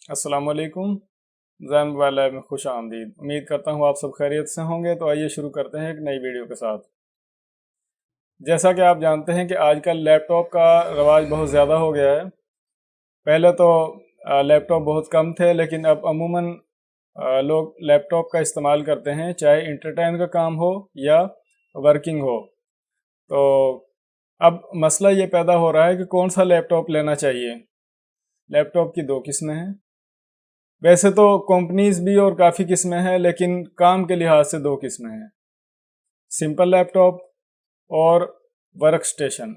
अस्सलाम वालेकुम। ज़ैन mobile lab में खुश आमदीद। उम्मीद करता हूँ आप सब खैरियत से होंगे। तो आइए शुरू करते हैं एक नई वीडियो के साथ। जैसा कि आप जानते हैं कि आजकल लैपटॉप का रवाज बहुत ज़्यादा हो गया है। पहले तो लैपटॉप बहुत कम थे, लेकिन अब अमूमन लोग लैपटॉप का इस्तेमाल करते हैं, चाहे इंटरटेन का काम हो या वर्किंग हो। तो अब मसला ये पैदा हो रहा है कि कौन सा लैपटॉप लेना चाहिए। लैपटॉप की दो किस्में हैं। वैसे तो कंपनीज भी और काफ़ी किस्में हैं, लेकिन काम के लिहाज से दो किस्में हैं, सिंपल लैपटॉप और वर्क स्टेशन।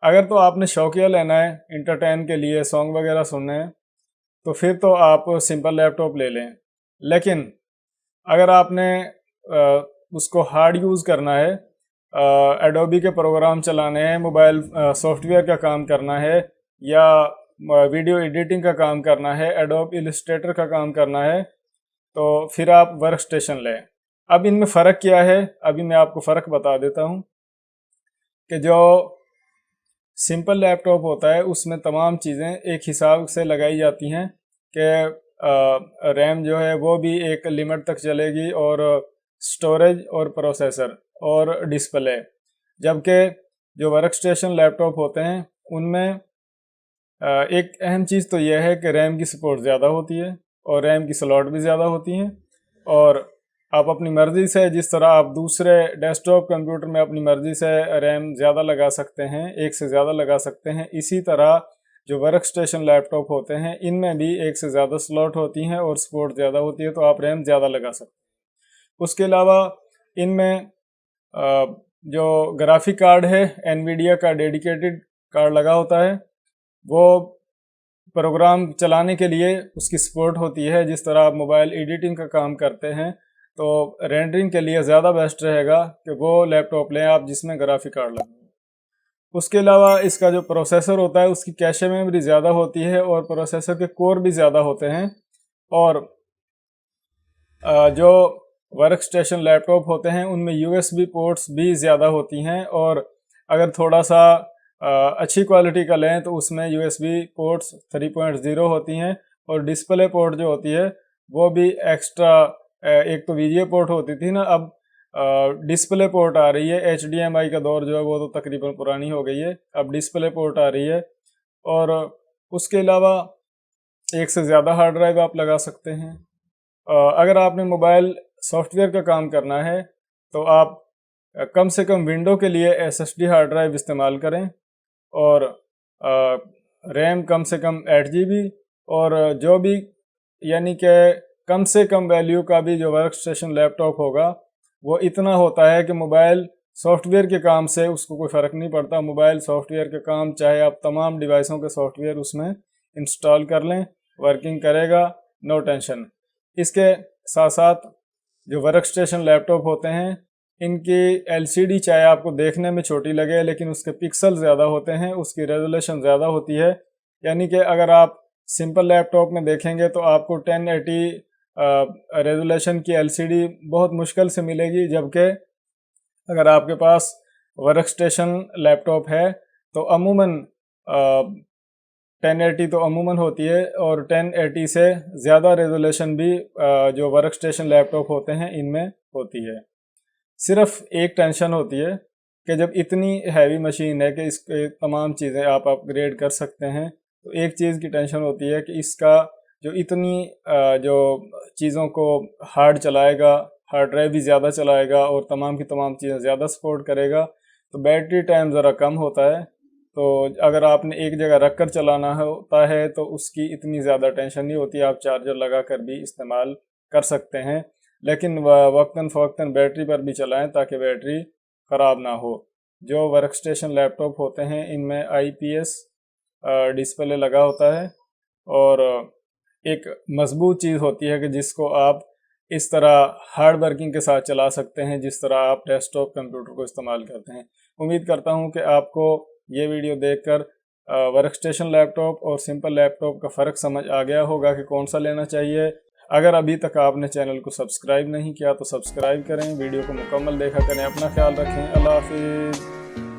अगर तो आपने शौकिया लेना है, इंटरटेन के लिए सॉन्ग वगैरह सुनने हैं, तो फिर तो आप सिंपल लैपटॉप ले लें। लेकिन अगर आपने उसको हार्ड यूज़ करना है, एडोबी के प्रोग्राम चलाने हैं, मोबाइल सॉफ्टवेयर का काम करना है, या वीडियो एडिटिंग का काम करना है, एडोब इलस्ट्रेटर का काम करना है, तो फिर आप वर्क स्टेशन लें। अब इनमें फ़र्क क्या है, अभी मैं आपको फ़र्क बता देता हूँ कि जो सिंपल लैपटॉप होता है उसमें तमाम चीज़ें एक हिसाब से लगाई जाती हैं कि रैम जो है वो भी एक लिमिट तक चलेगी, और स्टोरेज और प्रोसेसर और डिस्प्ले। जबकि जो वर्क स्टेशन लैपटॉप होते हैं उनमें एक अहम चीज़ तो यह है कि रैम की सपोर्ट ज़्यादा होती है और रैम की स्लॉट भी ज़्यादा होती हैं, और आप अपनी मर्ज़ी से, जिस तरह आप दूसरे डेस्कटॉप कंप्यूटर में अपनी मर्ज़ी से रैम ज़्यादा लगा सकते हैं, एक से ज़्यादा लगा सकते हैं, इसी तरह जो वर्क स्टेशन लैपटॉप होते हैं इनमें भी एक से ज़्यादा स्लॉट होती हैं और सपोर्ट ज़्यादा होती है, तो आप रैम ज़्यादा लगा सकते हैं। उसके अलावा इनमें जो ग्राफिक कार्ड है, एनवीडिया का डेडिकेटेड कार्ड लगा होता है, वो प्रोग्राम चलाने के लिए उसकी सपोर्ट होती है। जिस तरह आप मोबाइल एडिटिंग का काम करते हैं, तो रेंडरिंग के लिए ज़्यादा बेस्ट रहेगा कि वो लैपटॉप लें आप जिसमें ग्राफिक कार्ड लगे। उसके अलावा इसका जो प्रोसेसर होता है उसकी कैशे मेमोरी ज़्यादा होती है और प्रोसेसर के कोर भी ज़्यादा होते हैं, और जो वर्क स्टेशन लैपटॉप होते हैं उनमें यूएसबी पोर्ट्स भी ज़्यादा होती हैं, और अगर थोड़ा सा अच्छी क्वालिटी का लें तो उसमें यूएसबी पोर्ट्स 3.0 होती हैं, और डिस्प्ले पोर्ट जो होती है वो भी एक्स्ट्रा, एक तो वीजीए पोर्ट होती थी ना, अब डिस्प्ले पोर्ट आ रही है। एचडीएमआई का दौर जो है वो तो तकरीबन पुरानी हो गई है, अब डिस्प्ले पोर्ट आ रही है। और उसके अलावा एक से ज़्यादा हार्ड ड्राइव आप लगा सकते हैं। अगर आपने मोबाइल सॉफ्टवेयर का काम करना है तो आप कम से कम विंडो के लिए एसएसडी हार्ड ड्राइव इस्तेमाल करें, और रैम कम से कम 8 GB, और जो भी यानी कि कम से कम वैल्यू का भी जो वर्क स्टेशन लैपटॉप होगा वो इतना होता है कि मोबाइल सॉफ्टवेयर के काम से उसको कोई फ़र्क नहीं पड़ता। मोबाइल सॉफ्टवेयर के काम चाहे आप तमाम डिवाइसों के सॉफ्टवेयर उसमें इंस्टॉल कर लें, वर्किंग करेगा, नो टेंशन। इसके साथ साथ जो वर्क स्टेशन लैपटॉप होते हैं इनकी एलसीडी चाहे आपको देखने में छोटी लगे, लेकिन उसके पिक्सल ज़्यादा होते हैं, उसकी रेजोल्यूशन ज़्यादा होती है। यानी कि अगर आप सिंपल लैपटॉप में देखेंगे तो आपको 1080 रेजोल्यूशन की एलसीडी बहुत मुश्किल से मिलेगी, जबकि अगर आपके पास वर्क स्टेशन लैपटॉप है तो अमूमन 1080 तो अमूमन होती है, और 1080 से ज़्यादा रेजोल्यूशन भी जो वर्क स्टेशन लैपटॉप होते हैं इनमें होती है। सिर्फ एक टेंशन होती है कि जब इतनी हैवी मशीन है कि इसके तमाम चीज़ें आप अपग्रेड कर सकते हैं, तो एक चीज़ की टेंशन होती है कि इसका जो इतनी जो चीज़ों को हार्ड चलाएगा, हार्ड ड्राइव भी ज़्यादा चलाएगा और तमाम की तमाम चीज़ें ज़्यादा सपोर्ट करेगा, तो बैटरी टाइम ज़रा कम होता है। तो अगर आपने एक जगह रख कर चलाना होता है तो उसकी इतनी ज़्यादा टेंशन नहीं होती, आप चार्जर लगा कर भी इस्तेमाल कर सकते हैं। लेकिन वक्तन फ़वक्तन बैटरी पर भी चलाएं ताकि बैटरी ख़राब ना हो। जो वर्क स्टेशन लैपटॉप होते हैं इनमें आईपीएस डिस्प्ले लगा होता है, और एक मजबूत चीज़ होती है कि जिसको आप इस तरह हार्ड वर्किंग के साथ चला सकते हैं जिस तरह आप डेस्कटॉप कंप्यूटर को इस्तेमाल करते हैं। उम्मीद करता हूं कि आपको ये वीडियो देखकर वर्क स्टेशन लैपटॉप और सिंपल लैपटॉप का फ़र्क समझ आ गया होगा कि कौन सा लेना चाहिए। अगर अभी तक आपने चैनल को सब्सक्राइब नहीं किया तो सब्सक्राइब करें, वीडियो को मुकम्मल देखा करें, अपना ख्याल रखें। अल्लाह हाफिज़।